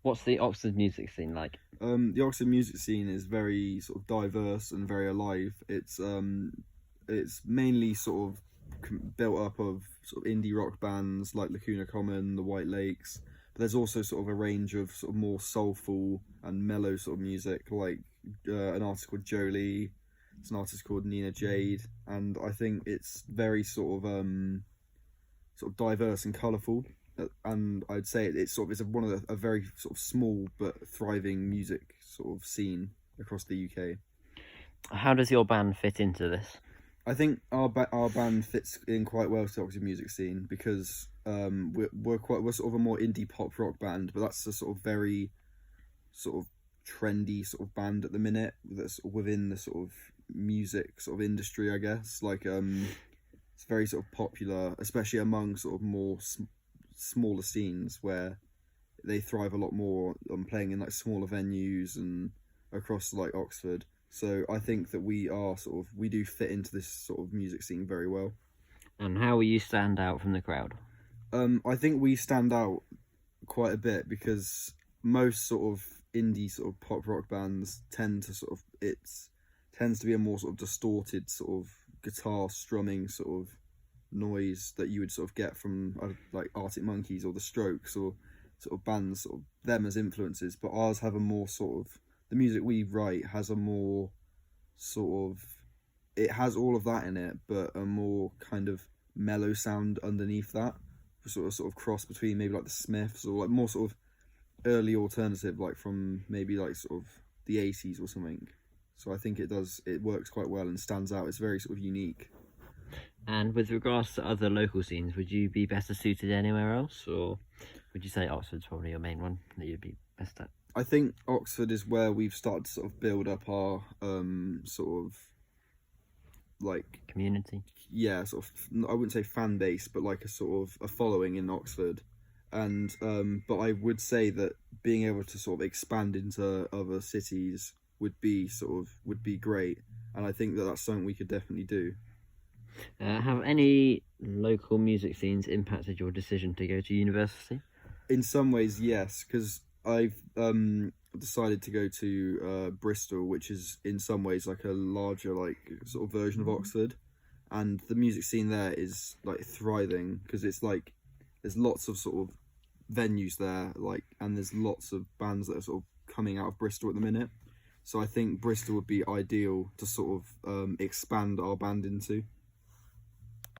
What's the Oxford music scene like? The Oxford music scene is very sort of diverse and very alive. It's mainly sort of built up of sort of indie rock bands like Lacuna Common, the White Lakes. But there's also sort of a range of sort of more soulful and mellow sort of music, like an artist called Jolie. It's an artist called Nina Jade, and I think it's very sort of diverse and colourful. And I'd say it's sort of is one of a very sort of small but thriving music sort of scene across the UK. How does your band fit into this? I think our band fits in quite well to the Oxford music scene because we're sort of a more indie pop rock band, but that's a sort of very sort of trendy sort of band at the minute that's within the sort of music sort of industry, I guess. Like it's very sort of popular, especially among sort of more smaller scenes where they thrive a lot more on playing in like smaller venues and across like Oxford. So I think that we do fit into this sort of music scene very well. And how will you stand out from the crowd? I think we stand out quite a bit because most sort of indie sort of pop rock bands tend to sort of tends to be a more sort of distorted sort of guitar strumming sort of noise that you would sort of get from like Arctic Monkeys or the Strokes or sort of bands sort of them as influences. But ours have a more sort of the music we write has a more sort of it has all of that in it, but a more kind of mellow sound underneath that, sort of cross between maybe like the Smiths or like more sort of early alternative, like from maybe like sort of the 80s or something. So I think it works quite well and stands out. It's very sort of unique. And with regards to other local scenes, would you be better suited anywhere else, or would you say Oxford's probably your main one that you'd be best at? I think Oxford is where we've started to sort of build up our sort of like Community? sort of I wouldn't say fan base, but like a sort of a following in Oxford. And but I would say that being able to sort of expand into other cities would be great, and I think that that's something we could definitely do. Have any local music scenes impacted your decision to go to university? In some ways, yes, because I've decided to go to Bristol, which is in some ways like a larger like sort of version of Oxford, and the music scene there is like thriving because it's like there's lots of sort of venues there, like, and there's lots of bands that are sort of coming out of Bristol at the minute. So I think Bristol would be ideal to sort of expand our band into.